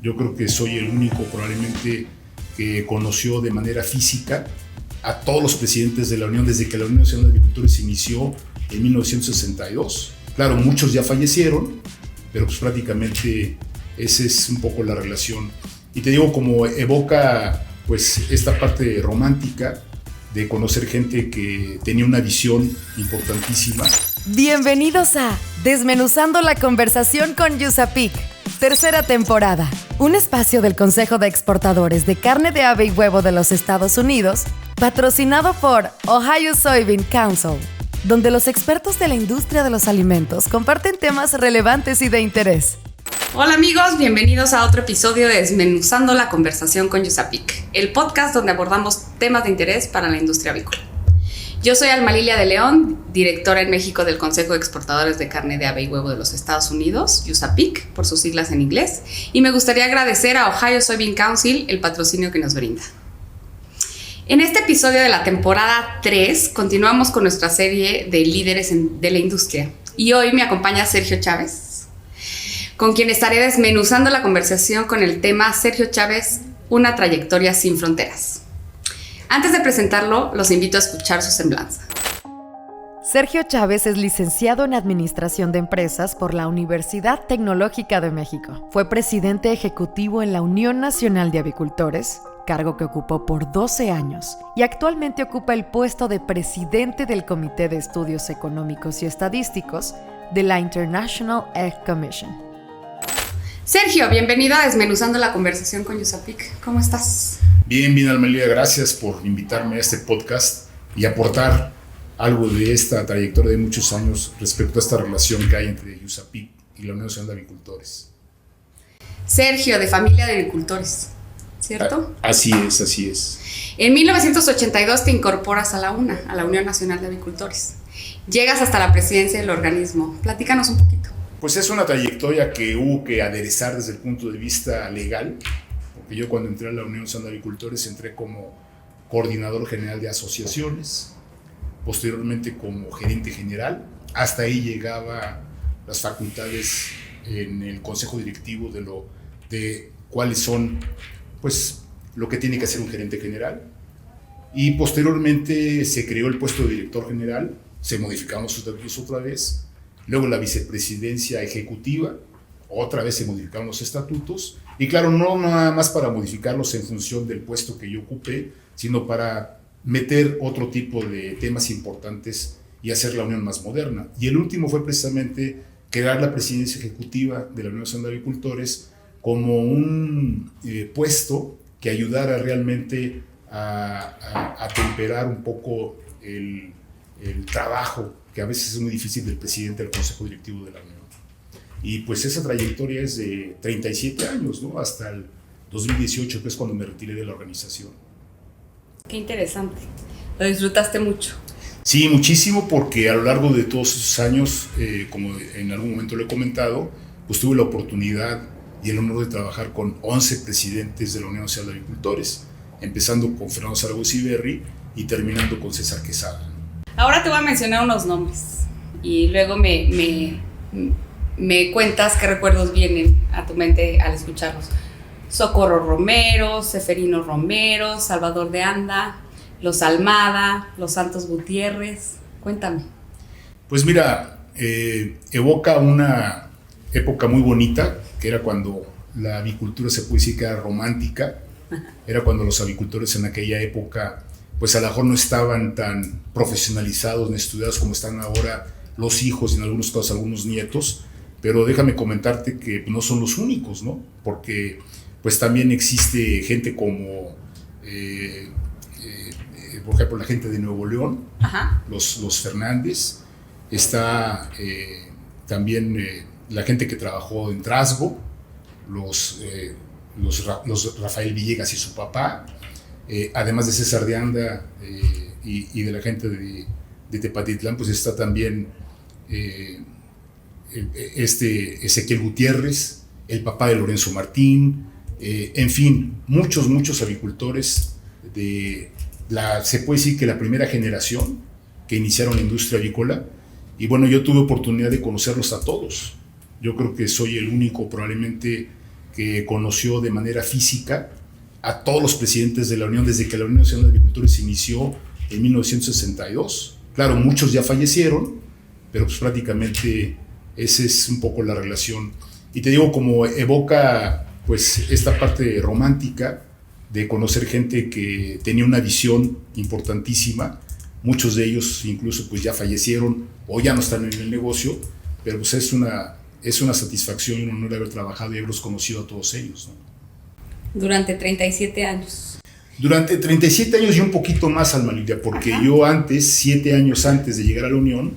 Yo creo que soy el único probablemente que conoció de manera física a todos los presidentes de la Unión desde que la Unión Nacional de Agricultores se inició en 1962. Claro, muchos ya fallecieron, pero pues prácticamente esa es un poco la relación. Y te digo, como evoca pues esta parte romántica de conocer gente que tenía una visión importantísima. Bienvenidos a Desmenuzando la conversación con USAPIC, tercera temporada. Un espacio del Consejo de Exportadores de Carne de Ave y Huevo de los Estados Unidos, patrocinado por Ohio Soybean Council, donde los expertos de la industria de los alimentos comparten temas relevantes y de interés. Hola amigos, bienvenidos a otro episodio de Desmenuzando la conversación con USAPIC, el podcast donde abordamos temas de interés para la industria avícola. Yo soy Alma Lilia de León, directora en México del Consejo de Exportadores de Carne de Ave y Huevo de los Estados Unidos, USAPIC, por sus siglas en inglés, y me gustaría agradecer a Ohio Soybean Council el patrocinio que nos brinda. En este episodio de la temporada 3 continuamos con nuestra serie de líderes de la industria, y hoy me acompaña Sergio Chávez, con quien estaré desmenuzando la conversación con el tema Sergio Chávez, una trayectoria sin fronteras. Antes de presentarlo, los invito a escuchar su semblanza. Sergio Chávez es licenciado en Administración de Empresas por la Universidad Tecnológica de México. Fue presidente ejecutivo en la Unión Nacional de Avicultores, cargo que ocupó por 12 años, y actualmente ocupa el puesto de presidente del Comité de Estudios Económicos y Estadísticos de la International Egg Commission. Sergio, bienvenido a Desmenuzando la conversación con USAPIC. ¿Cómo estás? Bien, Almeida, gracias por invitarme a este podcast y aportar algo de esta trayectoria de muchos años respecto a esta relación que hay entre USAPIC y la Unión Nacional de Agricultores. Sergio, de familia de agricultores, ¿cierto? Así es. En 1982 te incorporas a la Unión Nacional de Agricultores. Llegas hasta la presidencia del organismo. Platícanos un poquito. Pues es una trayectoria que hubo que aderezar desde el punto de vista legal, porque yo cuando entré a la Unión Nacional de Agricultores entré como coordinador general de asociaciones, posteriormente como gerente general. Hasta ahí llegaba las facultades en el consejo directivo de cuáles son pues lo que tiene que hacer un gerente general, y posteriormente se creó el puesto de director general, se modificaron los estatutos otra vez. Luego la vicepresidencia ejecutiva, otra vez se modificaron los estatutos, y claro, no nada más para modificarlos en función del puesto que yo ocupé, sino para meter otro tipo de temas importantes y hacer la Unión más moderna. Y el último fue precisamente crear la presidencia ejecutiva de la Unión Nacional de Agricultores como un puesto que ayudara realmente a temperar un poco el trabajo que a veces es muy difícil del presidente del Consejo Directivo de la Unión. Y pues esa trayectoria es de 37 años, ¿no? Hasta el 2018, que es cuando me retiré de la organización. Qué interesante. ¿Lo disfrutaste mucho? Sí, muchísimo, porque a lo largo de todos esos años, como en algún momento lo he comentado, pues tuve la oportunidad y el honor de trabajar con 11 presidentes de la Unión Nacional de Agricultores, empezando con Fernando Zaragoza Berry y terminando con César Quesada. Ahora te voy a mencionar unos nombres y luego me cuentas qué recuerdos vienen a tu mente al escucharlos. Socorro Romero, Seferino Romero, Salvador de Anda, Los Almada, Los Santos Gutiérrez. Cuéntame. Pues mira, evoca una época muy bonita, que era cuando la avicultura se puede decir que era romántica. Era cuando los avicultores en aquella época pues a lo mejor no estaban tan profesionalizados ni estudiados como están ahora los hijos y en algunos casos algunos nietos, pero déjame comentarte que no son los únicos, ¿no? Porque pues también existe gente como, por ejemplo, la gente de Nuevo León, los Fernández, está también la gente que trabajó en Trasgo, los Rafael Villegas y su papá, además de César de Anda y de la gente de Tepatitlán, pues está también Ezequiel Gutiérrez, el papá de Lorenzo Martín, en fin, muchos avicultores se puede decir que la primera generación que iniciaron la industria avícola. Y bueno, yo tuve oportunidad de conocerlos a todos. Yo creo que soy el único probablemente que conoció de manera física a todos los presidentes de la Unión desde que la Unión Nacional de Agricultores se inició en 1962. Claro, muchos ya fallecieron, pero pues prácticamente esa es un poco la relación. Y te digo, como evoca pues esta parte romántica de conocer gente que tenía una visión importantísima. Muchos de ellos incluso pues ya fallecieron o ya no están en el negocio, pero pues es una satisfacción y un honor haber trabajado y haberlos conocido a todos ellos, ¿no? Durante 37 años. Durante 37 años y un poquito más, Alma Lilia, porque yo 7 años antes de llegar a la Unión,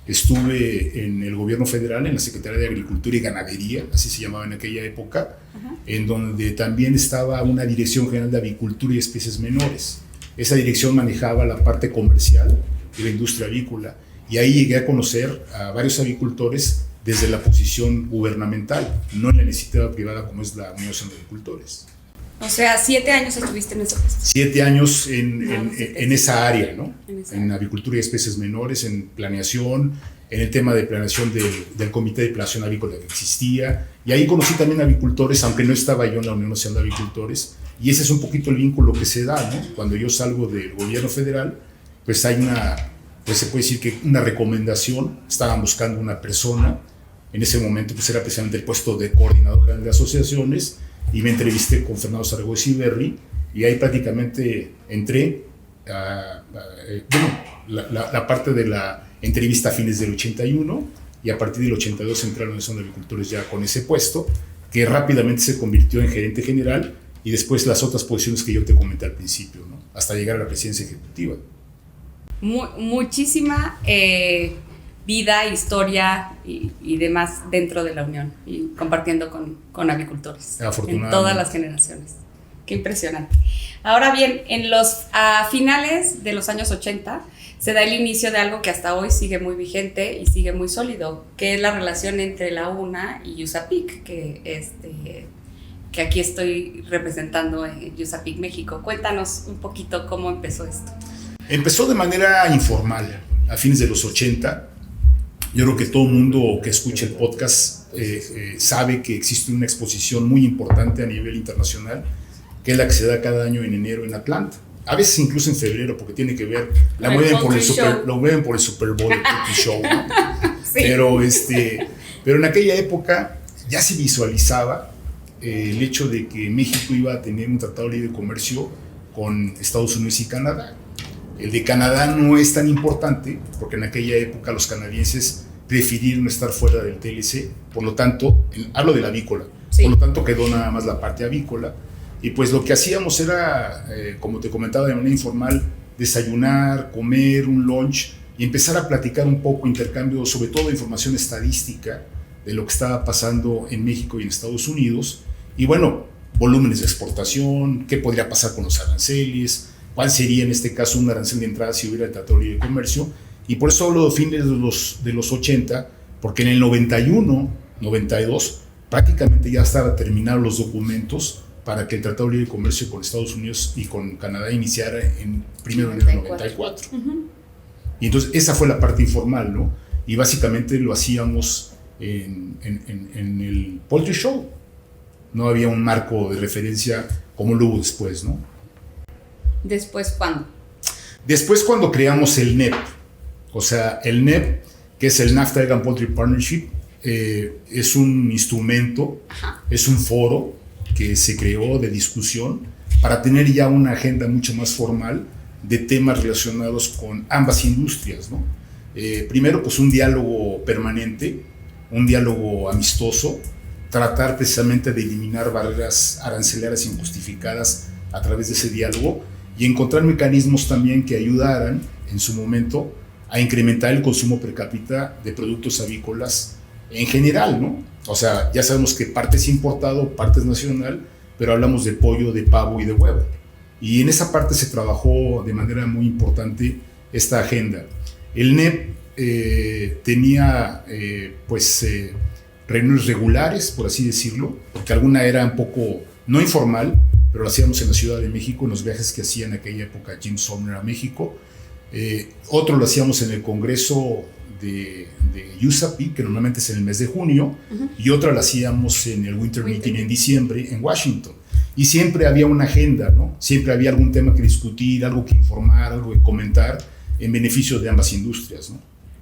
estuve en el gobierno federal, en la Secretaría de Agricultura y Ganadería, así se llamaba en aquella época, en donde también estaba una Dirección General de Avicultura y Especies Menores. Esa dirección manejaba la parte comercial de la industria avícola, y ahí llegué a conocer a varios avicultores desde la posición gubernamental, no en la iniciativa privada como es la Unión Nacional de Agricultores. O sea, 7 años estuviste en ese puesto. 7 años en esa área, ¿no? En avicultura y especies menores, en planeación, en el tema de planeación del Comité de Planeación Avícola que existía. Y ahí conocí también avicultores, aunque no estaba yo en la Unión Nacional de Avicultores. Y ese es un poquito el vínculo que se da, ¿no? Cuando yo salgo del gobierno federal, pues hay pues se puede decir que una recomendación. Estaban buscando una persona. En ese momento pues era precisamente el puesto de coordinador general de asociaciones. Y me entrevisté con Fernando Zaragoza Iberri, y ahí prácticamente entré la parte de la entrevista a fines del 81, y a partir del 82 entré a la Unión Nacional de Agricultores ya con ese puesto, que rápidamente se convirtió en gerente general, y después las otras posiciones que yo te comenté al principio, ¿no? Hasta llegar a la presidencia ejecutiva. Muchísima vida, historia y demás dentro de la Unión, y compartiendo con avicultores en todas las generaciones. Qué impresionante. Ahora bien, a finales de los años 80 se da el inicio de algo que hasta hoy sigue muy vigente y sigue muy sólido, que es la relación entre la UNA y USAPIC, que aquí estoy representando en USAPIC México. Cuéntanos un poquito cómo empezó esto. Empezó de manera informal, a fines de los 80. Yo creo que todo el mundo que escucha el podcast sabe que existe una exposición muy importante a nivel internacional, que es la que se da cada año en enero en Atlanta. A veces incluso en febrero, porque tiene que ver, lo mueven por el Super Bowl, el Country Show, ¿no? Sí. Pero en aquella época ya se visualizaba el hecho de que México iba a tener un tratado de libre comercio con Estados Unidos y Canadá. El de Canadá no es tan importante, porque en aquella época los canadienses prefirieron estar fuera del TLC, por lo tanto, hablo de la avícola, sí. Por lo tanto quedó nada más la parte avícola, y pues lo que hacíamos era, como te comentaba de manera informal, desayunar, comer, un lunch, y empezar a platicar un poco, intercambio, sobre todo de información estadística, de lo que estaba pasando en México y en Estados Unidos, y bueno, volúmenes de exportación, qué podría pasar con los aranceles, cuál sería en este caso un arancel de entrada si hubiera el Tratado de Libre Comercio. Y por eso hablo de fines de los 80, porque en el 91, 92, prácticamente ya estaban terminados los documentos para que el Tratado de Libre Comercio con Estados Unidos y con Canadá iniciara en 1 de enero del 94. Y entonces esa fue la parte informal, ¿no? Y básicamente lo hacíamos en el Poultry Show. No había un marco de referencia como lo hubo después, ¿no? ¿Después cuándo? Después cuando creamos el NEP. O sea, el NEP, que es el NAFTA Egg and Poultry Partnership, es un instrumento, es un foro que se creó de discusión para tener ya una agenda mucho más formal de temas relacionados con ambas industrias, ¿no? Primero, pues un diálogo permanente, un diálogo amistoso, tratar precisamente de eliminar barreras arancelarias injustificadas a través de ese diálogo y encontrar mecanismos también que ayudaran en su momento a incrementar el consumo per cápita de productos avícolas en general, ¿no? O sea, ya sabemos que parte es importado, parte es nacional, pero hablamos de pollo, de pavo y de huevo. Y en esa parte se trabajó de manera muy importante esta agenda. El NEP tenía reuniones regulares, por así decirlo, porque alguna era un poco no informal, pero lo hacíamos en la Ciudad de México, en los viajes que hacía en aquella época Jim Sumner a México. Otro lo hacíamos en el Congreso de USAPIC, que normalmente es en el mes de junio, y otra la hacíamos en el Winter Meeting en diciembre en Washington. Y siempre había una agenda, ¿no? Siempre había algún tema que discutir, algo que informar, algo que comentar en beneficio de ambas industrias, ¿no?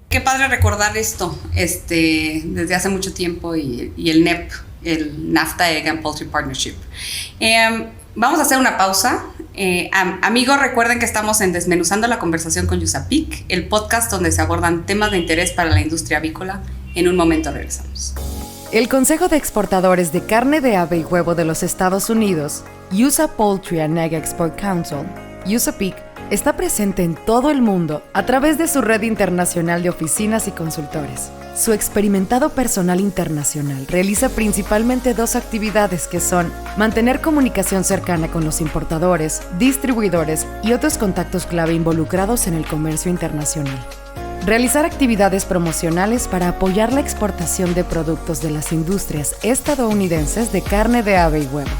Qué padre recordar esto desde hace mucho tiempo y el NEP, el NAFTA Egg and Poultry Partnership. Vamos a hacer una pausa. Amigos, recuerden que estamos en Desmenuzando la Conversación con USAPIC, el podcast donde se abordan temas de interés para la industria avícola. En un momento regresamos. El Consejo de Exportadores de Carne de Ave y Huevo de los Estados Unidos, USA Poultry and Egg Export Council, USAPIC, está presente en todo el mundo a través de su red internacional de oficinas y consultores. Su experimentado personal internacional realiza principalmente dos actividades que son mantener comunicación cercana con los importadores, distribuidores y otros contactos clave involucrados en el comercio internacional. Realizar actividades promocionales para apoyar la exportación de productos de las industrias estadounidenses de carne de ave y huevo.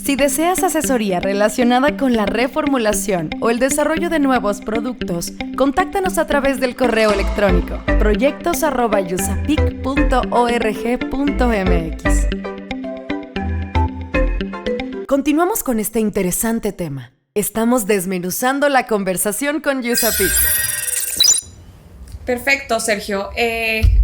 Si deseas asesoría relacionada con la reformulación o el desarrollo de nuevos productos, contáctanos a través del correo electrónico proyectos@usapic.org.mx. Continuamos con este interesante tema. Estamos desmenuzando la conversación con USAPIC. Perfecto, Sergio.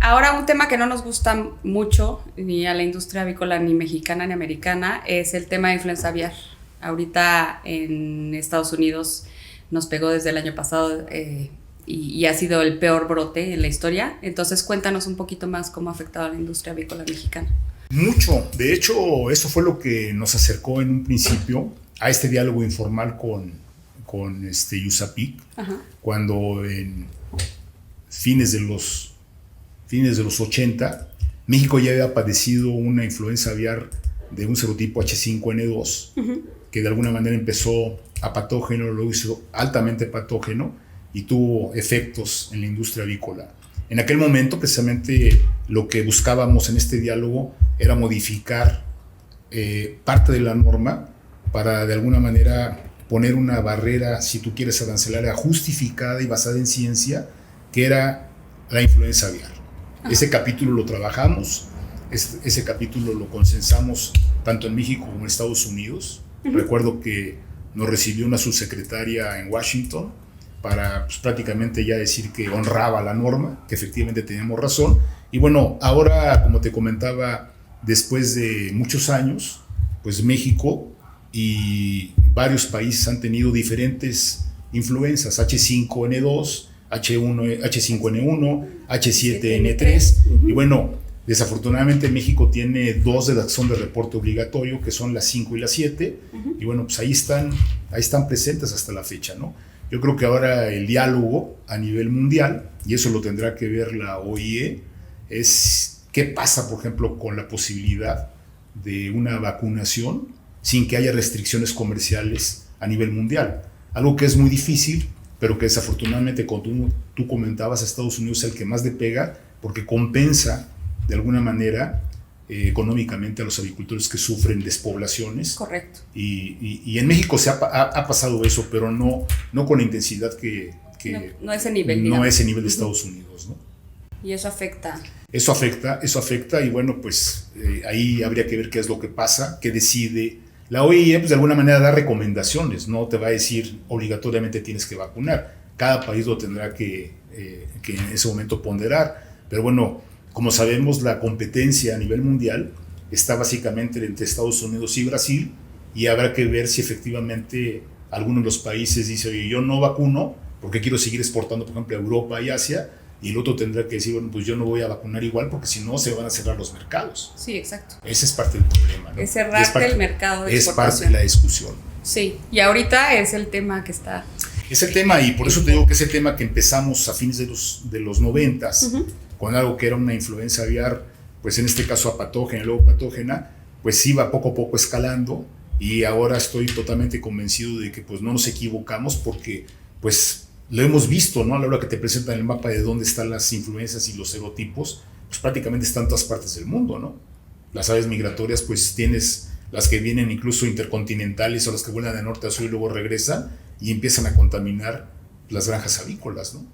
Ahora un tema que no nos gusta mucho ni a la industria avícola ni mexicana ni americana es el tema de influenza aviar. Ahorita en Estados Unidos nos pegó desde el año pasado y ha sido el peor brote en la historia. Entonces cuéntanos un poquito más cómo ha afectado a la industria avícola mexicana. Mucho. De hecho, eso fue lo que nos acercó en un principio a este diálogo informal con USAPIC, cuando en fines de los 80, México ya había padecido una influenza aviar de un serotipo H5N2, que de alguna manera empezó a patógeno, luego hizo altamente patógeno y tuvo efectos en la industria avícola. En aquel momento, precisamente, lo que buscábamos en este diálogo era modificar parte de la norma para, de alguna manera, poner una barrera, si tú quieres, arancelaria justificada y basada en ciencia, que era la influenza aviar. Ese capítulo lo trabajamos, ese capítulo lo consensamos tanto en México como en Estados Unidos. Recuerdo que nos recibió una subsecretaria en Washington para prácticamente ya decir que honraba la norma, que efectivamente teníamos razón. Y bueno, ahora, como te comentaba, después de muchos años, pues México y varios países han tenido diferentes influencias, H5N2, H5N1, H7N3, y bueno, desafortunadamente México tiene dos de las que son de reporte obligatorio, que son las 5 y las 7, y bueno, pues ahí están presentes hasta la fecha, ¿no? Yo creo que ahora el diálogo a nivel mundial, y eso lo tendrá que ver la OIE, es qué pasa, por ejemplo, con la posibilidad de una vacunación sin que haya restricciones comerciales a nivel mundial. Algo que es muy difícil, pero que desafortunadamente, como tú comentabas, Estados Unidos es el que más le pega porque compensa de alguna manera económicamente a los avicultores que sufren despoblaciones. Correcto. Y en México ha pasado eso, pero no con la intensidad que no ese nivel, no ese nivel de Estados Unidos, ¿no? Y eso afecta. Eso afecta y bueno, pues ahí habría que ver qué es lo que pasa, qué decide. La OIE, pues de alguna manera da recomendaciones, no te va a decir obligatoriamente tienes que vacunar. Cada país lo tendrá que en ese momento ponderar. Pero bueno, como sabemos, la competencia a nivel mundial está básicamente entre Estados Unidos y Brasil, y habrá que ver si efectivamente alguno de los países dice, oye, yo no vacuno porque quiero seguir exportando, por ejemplo, a Europa y Asia, y el otro tendrá que decir, bueno, pues yo no voy a vacunar igual porque si no se van a cerrar los mercados. Sí, exacto. Ese es parte del problema, ¿no? Es cerrarte el mercado de exportación. Es parte de la discusión. Sí, y ahorita es el tema que está... Es el tema, y por eso te digo que es el tema que empezamos a fines de los 90s, con algo que era una influenza aviar, pues en este caso apatógena, luego patógena, pues iba poco a poco escalando, y ahora estoy totalmente convencido de que pues no nos equivocamos porque pues lo hemos visto, ¿no? A la hora que te presentan el mapa de dónde están las influencias y los serotipos, pues prácticamente están en todas partes del mundo, ¿no? Las aves migratorias, pues tienes las que vienen incluso intercontinentales o las que vuelan de norte a sur y luego regresan y empiezan a contaminar las granjas avícolas, ¿no?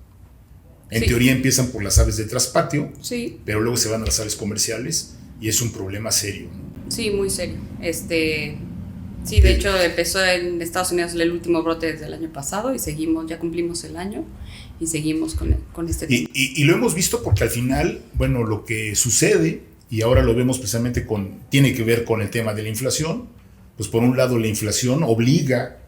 En Sí. teoría empiezan por las aves de traspatio, Sí, pero luego se van a las aves comerciales y es un problema serio, ¿no? sí, muy serio. Sí, de hecho empezó en Estados Unidos el último brote desde el año pasado y seguimos, ya cumplimos el año y seguimos con este tema. Y lo hemos visto porque al final, bueno, lo que sucede, y ahora lo vemos precisamente tiene que ver con el tema de la inflación, pues por un lado la inflación obliga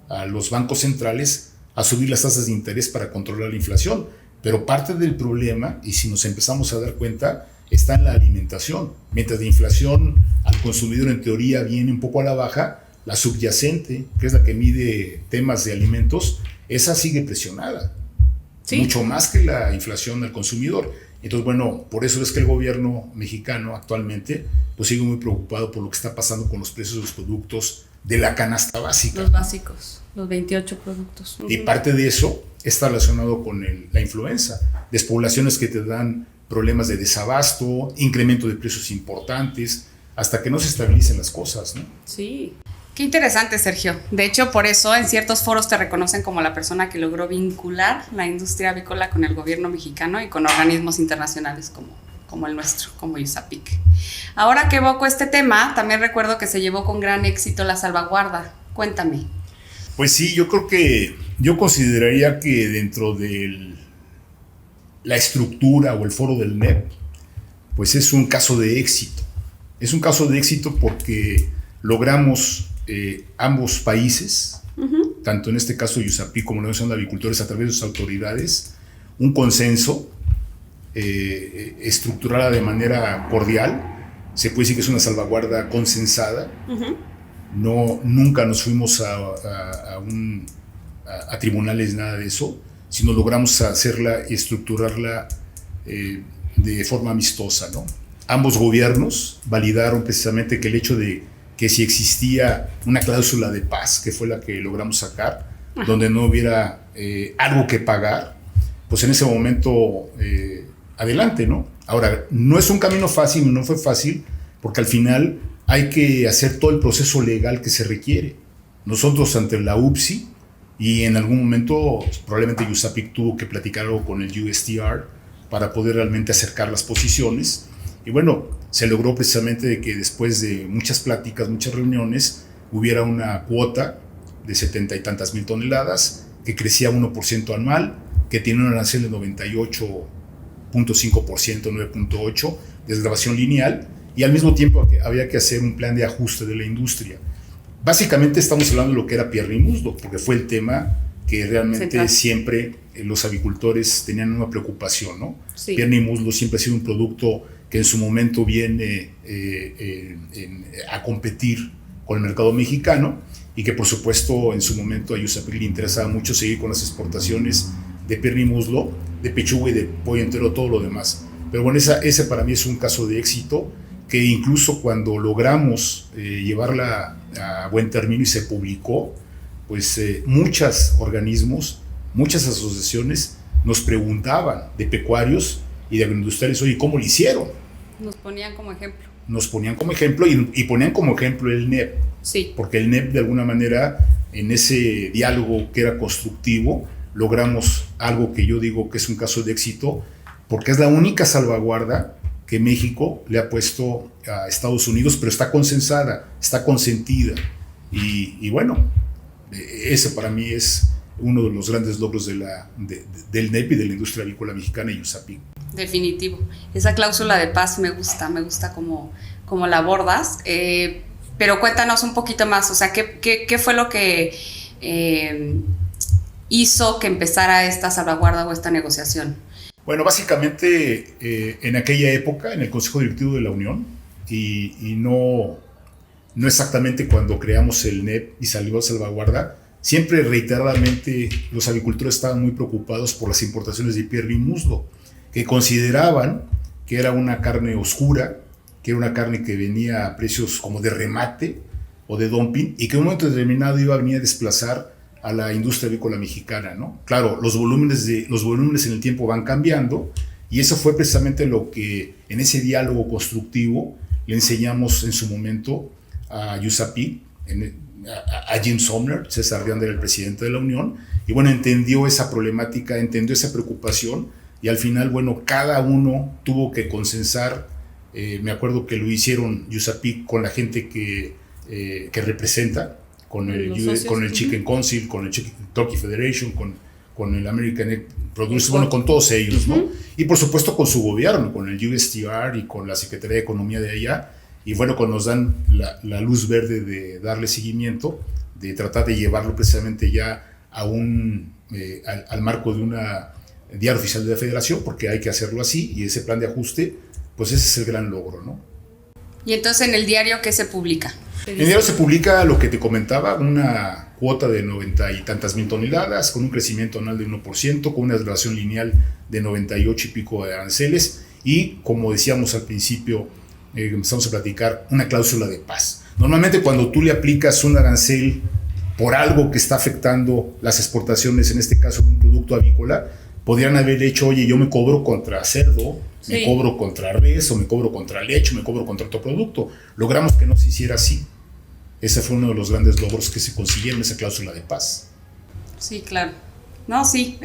a los bancos centrales a subir las tasas de interés para controlar la inflación, pero parte del problema, y si nos empezamos a dar cuenta, está en la alimentación. Mientras la inflación al consumidor en teoría viene un poco a la baja, la subyacente, que es la que mide temas de alimentos, esa sigue presionada. Sí. Mucho más que la inflación al consumidor. Entonces, bueno, por eso es que el gobierno mexicano actualmente pues sigue muy preocupado por lo que está pasando con los precios de los productos de la canasta básica. Los básicos, los 28 productos. Y parte de eso está relacionado con la influenza. Despoblaciones que te dan problemas de desabasto, incremento de precios importantes, hasta que no se estabilicen las cosas, ¿no? Sí. Qué interesante, Sergio. De hecho, por eso en ciertos foros te reconocen como la persona que logró vincular la industria avícola con el gobierno mexicano y con organismos internacionales como el nuestro, como USAPIC. Ahora que evoco este tema, también recuerdo que se llevó con gran éxito la salvaguarda. Cuéntame. Pues sí, yo consideraría que dentro de la estructura o el foro del NEP, pues es un caso de éxito. Es un caso de éxito porque logramos ambos países, tanto en este caso USAPIC como la Unión de Avicultores, a través de sus autoridades, un consenso estructurada de manera cordial. Se puede decir que es una salvaguarda consensada. Nunca nos fuimos a tribunales, nada de eso, sino logramos hacerla y estructurarla de forma amistosa, ¿no? Ambos gobiernos validaron precisamente que el hecho de que si existía una cláusula de paz, que fue la que logramos sacar, donde no hubiera algo que pagar, pues en ese momento adelante, ¿no? Ahora, no es un camino fácil, no fue fácil, porque al final hay que hacer todo el proceso legal que se requiere. Nosotros ante la UPSI, y en algún momento probablemente USAPIC tuvo que platicar algo con el USTR para poder realmente acercar las posiciones. Y bueno, se logró precisamente de que después de muchas pláticas, muchas reuniones, hubiera una cuota de 70 y tantas mil toneladas que crecía 1% anual, que tiene una arancel de 98.5%, 9.8% de desgravación lineal, y al mismo tiempo había que hacer un plan de ajuste de la industria. Básicamente estamos hablando de lo que era pierna y muslo, porque fue el tema que realmente Central. Siempre los avicultores tenían una preocupación, ¿no? Sí. Pierna y muslo siempre ha sido un producto que en su momento viene a competir con el mercado mexicano y que por supuesto en su momento a USAPIC le interesaba mucho seguir con las exportaciones de pierna y muslo, de pechuga y de pollo entero, todo lo demás. Pero bueno, ese para mí es un caso de éxito que incluso cuando logramos llevarla a buen término y se publicó, pues muchos organismos, muchas asociaciones nos preguntaban de pecuarios y de agroindustriales, oye, ¿cómo lo hicieron? Nos ponían como ejemplo. Nos ponían como ejemplo y ponían como ejemplo el NEP, Sí. porque el NEP de alguna manera en ese diálogo que era constructivo logramos algo que yo digo que es un caso de éxito, porque es la única salvaguarda que México le ha puesto a Estados Unidos, pero está consensada, está consentida. Y bueno, ese para mí es uno de los grandes logros del NEP y de la industria avícola mexicana y USAPIC. Definitivo. Esa cláusula de paz me gusta como la abordas. Pero cuéntanos un poquito más, o sea, ¿qué fue lo que hizo que empezara esta salvaguarda o esta negociación? Bueno, básicamente en aquella época, en el Consejo Directivo de la Unión, y no exactamente cuando creamos el NEP y salió a salvaguarda, siempre reiteradamente los avicultores estaban muy preocupados por las importaciones de pierna y muslo, que consideraban que era una carne oscura, que era una carne que venía a precios como de remate o de dumping, y que en un momento determinado iba a venir a desplazar a la industria avícola mexicana, ¿no? Claro, los volúmenes en el tiempo van cambiando, y eso fue precisamente lo que en ese diálogo constructivo le enseñamos en su momento a USAPIC, a Jim Sumner. César Riander era el presidente de la Unión, y bueno, entendió esa problemática, entendió esa preocupación, y al final, bueno, cada uno tuvo que consensar. Me acuerdo que lo hicieron USAPIC con la gente que representa, con el Chicken Council, con el Chicken Turkey Federation, con el American Egg Producers, bueno, con todos ellos, ¿no? Y por supuesto con su gobierno, con el USTR y con la Secretaría de Economía de allá. Y bueno, cuando nos dan la luz verde de darle seguimiento, de tratar de llevarlo precisamente ya a al marco de una diario oficial de la Federación, porque hay que hacerlo así, y ese plan de ajuste, pues ese es el gran logro, ¿no? Y entonces, ¿en el diario qué se publica? En el diario se publica lo que te comentaba, una cuota de 90 y tantas mil toneladas, con un crecimiento anual de 1%, con una desgravación lineal de 98 y pico de aranceles, y como decíamos al principio, empezamos a platicar, una cláusula de paz. Normalmente cuando tú le aplicas un arancel por algo que está afectando las exportaciones, en este caso un producto avícola, podrían haber hecho, oye, yo me cobro contra cerdo, sí, me cobro contra res, o me cobro contra leche, o me cobro contra otro producto. Logramos que no se hiciera así. Ese fue uno de los grandes logros que se consiguieron, esa cláusula de paz. Sí, claro. No, sí,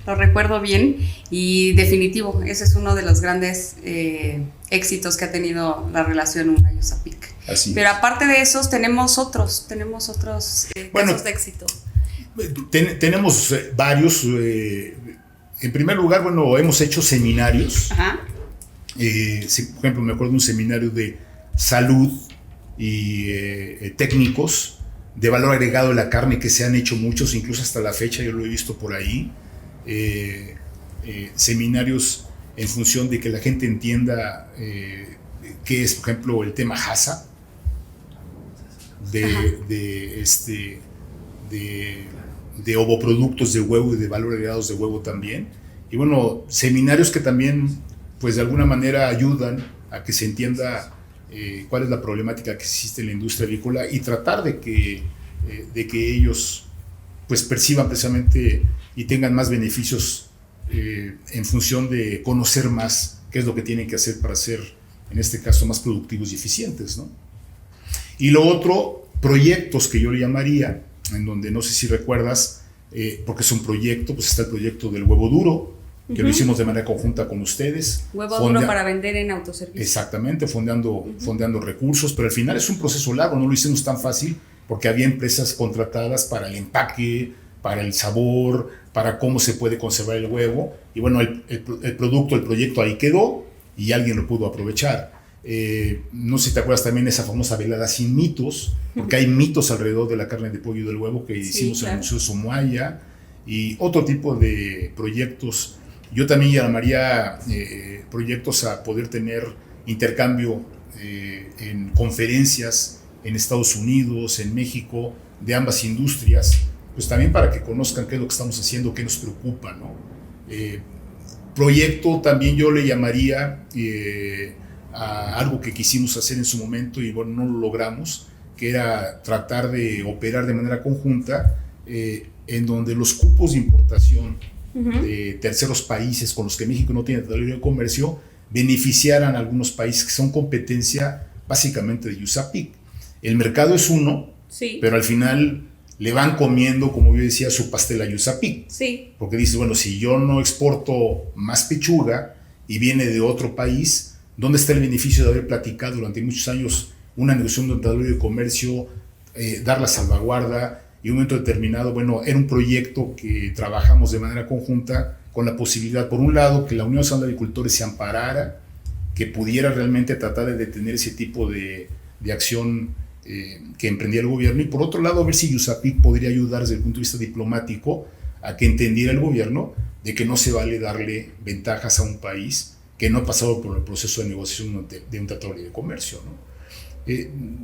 lo recuerdo bien, y definitivo, ese es uno de los grandes éxitos que ha tenido la relación UNA-USAPIC. Así Pero es. aparte de esos, tenemos otros casos de éxito. Tenemos varios. En primer lugar, bueno, hemos hecho seminarios. Ajá. Por ejemplo, me acuerdo de un seminario de salud y técnicos de valor agregado de la carne, que se han hecho muchos, incluso hasta la fecha yo lo he visto por ahí. Seminarios en función de que la gente entienda qué es, por ejemplo, el tema HACCP, de ovoproductos de huevo y de valor agregados de huevo también. Y bueno, seminarios que también, pues de alguna manera ayudan a que se entienda cuál es la problemática que existe en la industria avícola, y tratar de que ellos pues perciban precisamente y tengan más beneficios en función de conocer más qué es lo que tienen que hacer para ser, en este caso, más productivos y eficientes, ¿no? Y lo otro, proyectos que yo le llamaría, en donde no sé si recuerdas, porque es un proyecto, pues está el proyecto del huevo duro, que lo hicimos de manera conjunta con ustedes. Huevo duro para vender en autoservicio. Exactamente, fondeando recursos, pero al final es un proceso largo, no lo hicimos tan fácil, porque había empresas contratadas para el empaque, para el sabor, para cómo se puede conservar el huevo, y bueno, el proyecto ahí quedó, y alguien lo pudo aprovechar. No sé si te acuerdas también esa famosa velada sin mitos, porque hay mitos alrededor de la carne de pollo y del huevo que hicimos en el Museo Somoaya, y otro tipo de proyectos. Yo también llamaría proyectos a poder tener intercambio en conferencias en Estados Unidos, en México, de ambas industrias, pues también para que conozcan qué es lo que estamos haciendo, qué nos preocupa, ¿no? Proyecto también yo le llamaría a algo que quisimos hacer en su momento y bueno, no lo logramos, que era tratar de operar de manera conjunta en donde los cupos de importación de terceros países con los que México no tiene tratado de libre comercio beneficiaran a algunos países que son competencia básicamente de USAPIC. El mercado es uno, sí, pero al final le van comiendo, como yo decía, su pastel a USAPIC. Sí. Porque dices, bueno, si yo no exporto más pechuga y viene de otro país, ¿dónde está el beneficio de haber platicado durante muchos años una negociación de tratado de libre comercio, dar la salvaguarda? Y en un momento determinado, bueno, era un proyecto que trabajamos de manera conjunta con la posibilidad, por un lado, que la Unión Nacional de Agricultores se amparara, que pudiera realmente tratar de detener ese tipo de acción que emprendía el gobierno, y por otro lado, a ver si USAPIC podría ayudar desde el punto de vista diplomático a que entendiera el gobierno de que no se vale darle ventajas a un país que no ha pasado por el proceso de negociación de un tratado de comercio, ¿no?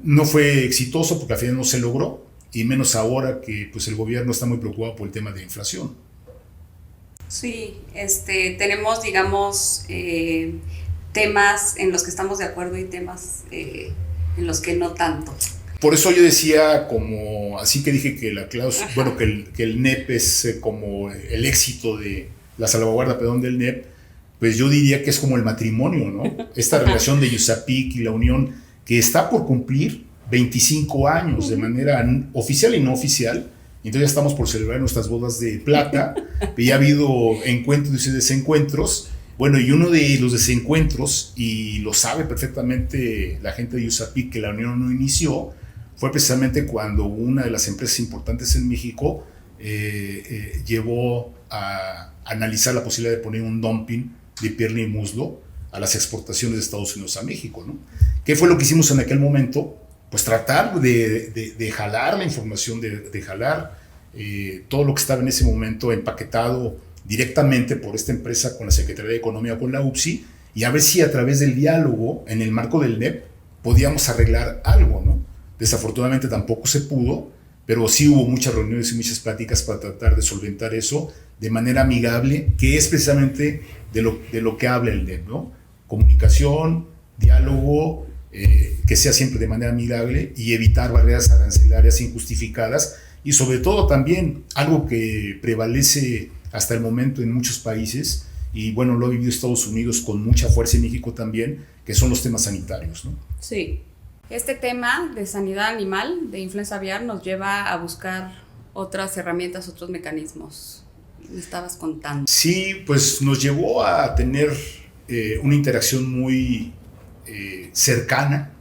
No fue exitoso porque al final no se logró, y menos ahora que pues, el gobierno está muy preocupado por el tema de inflación. Sí, tenemos, digamos, temas en los que estamos de acuerdo y temas en los que no tanto. Por eso yo decía, como así que dije que la cláusula, bueno, que el NEP es como el éxito de la salvaguarda, del NEP, pues yo diría que es como el matrimonio, ¿no? Esta relación de USAPIC y la Unión, que está por cumplir 25 años de manera oficial y no oficial. Entonces ya estamos por celebrar nuestras bodas de plata. Y ha habido encuentros y desencuentros. Bueno, y uno de los desencuentros, y lo sabe perfectamente la gente de USAPIC, que la unión no inició, fue precisamente cuando una de las empresas importantes en México llevó a analizar la posibilidad de poner un dumping de pierna y muslo a las exportaciones de Estados Unidos a México, ¿no? ¿Qué fue lo que hicimos en aquel momento? Pues tratar de jalar la información, de jalar todo lo que estaba en ese momento empaquetado directamente por esta empresa con la Secretaría de Economía o con la UPSI, y a ver si a través del diálogo, en el marco del NEP, podíamos arreglar algo, ¿no? Desafortunadamente tampoco se pudo, pero sí hubo muchas reuniones y muchas pláticas para tratar de solventar eso de manera amigable, que es precisamente de lo que habla el NEP, ¿no? Comunicación, diálogo, que sea siempre de manera amigable y evitar barreras arancelarias injustificadas, y sobre todo también algo que prevalece hasta el momento en muchos países, y bueno, lo ha vivido Estados Unidos con mucha fuerza, en México también, que son los temas sanitarios, ¿no? Sí. Este tema de sanidad animal, de influenza aviar, nos lleva a buscar otras herramientas, otros mecanismos. Me estabas contando. Sí, pues nos llevó a tener una interacción muy cercana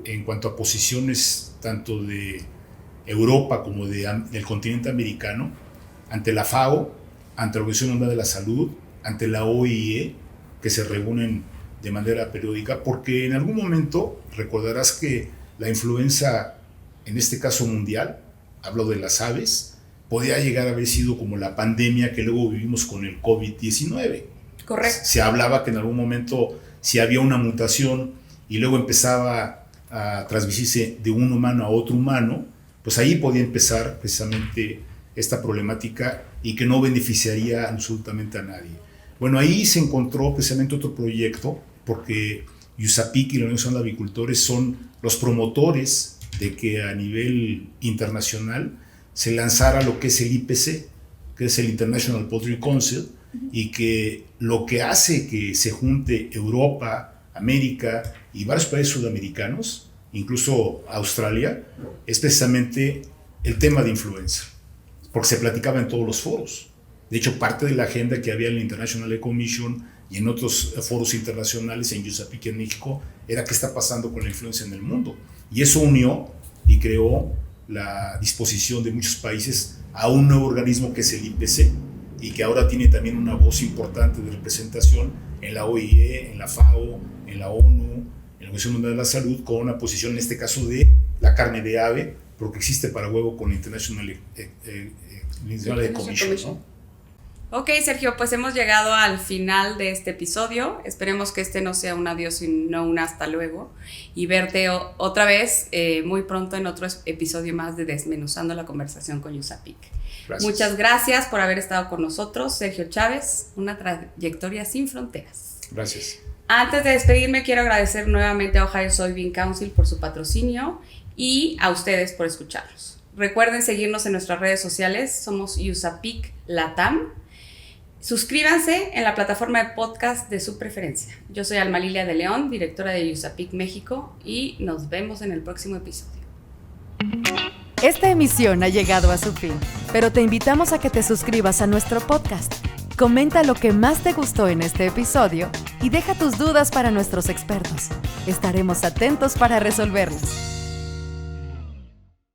en cuanto a posiciones tanto de Europa como del continente americano, ante la FAO, ante la Organización Mundial de la Salud, ante la OIE, que se reúnen de manera periódica, porque en algún momento recordarás que la influenza, en este caso mundial, hablo de las aves, podía llegar a haber sido como la pandemia que luego vivimos con el COVID-19. Correcto. Se hablaba que en algún momento, si había una mutación y luego empezaba a transmitirse de un humano a otro humano, pues ahí podía empezar precisamente esta problemática y que no beneficiaría absolutamente a nadie. Bueno, ahí se encontró precisamente otro proyecto, porque USAPIC y la Unión Nacional de Avicultores son los promotores de que a nivel internacional se lanzara lo que es el IPC, que es el International Poultry Council, y que lo que hace que se junte Europa, América y varios países sudamericanos, incluso Australia, es precisamente el tema de influenza, porque se platicaba en todos los foros. De hecho, parte de la agenda que había en la International Egg Commission y en otros foros internacionales, en USAPIC en México, era qué está pasando con la influenza en el mundo. Y eso unió y creó la disposición de muchos países a un nuevo organismo que es el IPC, y que ahora tiene también una voz importante de representación en la OIE, en la FAO, en la ONU, en la Organización Mundial de la Salud, con una posición en este caso de la carne de ave, porque existe para huevo con la International Egg Commission, ¿no? Ok, Sergio, pues hemos llegado al final de este episodio. Esperemos que este no sea un adiós, sino un hasta luego. Y verte otra vez muy pronto en otro episodio más de Desmenuzando la Conversación con USAPIC. Gracias. Muchas gracias por haber estado con nosotros, Sergio Chávez, una trayectoria sin fronteras. Gracias. Antes de despedirme, quiero agradecer nuevamente a Ohio Soybean Council por su patrocinio y a ustedes por escucharnos. Recuerden seguirnos en nuestras redes sociales, somos USAPIC Latam. Suscríbanse en la plataforma de podcast de su preferencia. Yo soy Alma Lilia de León, directora de USAPIC México, y nos vemos en el próximo episodio. Esta emisión ha llegado a su fin, pero te invitamos a que te suscribas a nuestro podcast. Comenta lo que más te gustó en este episodio y deja tus dudas para nuestros expertos. Estaremos atentos para resolverlas.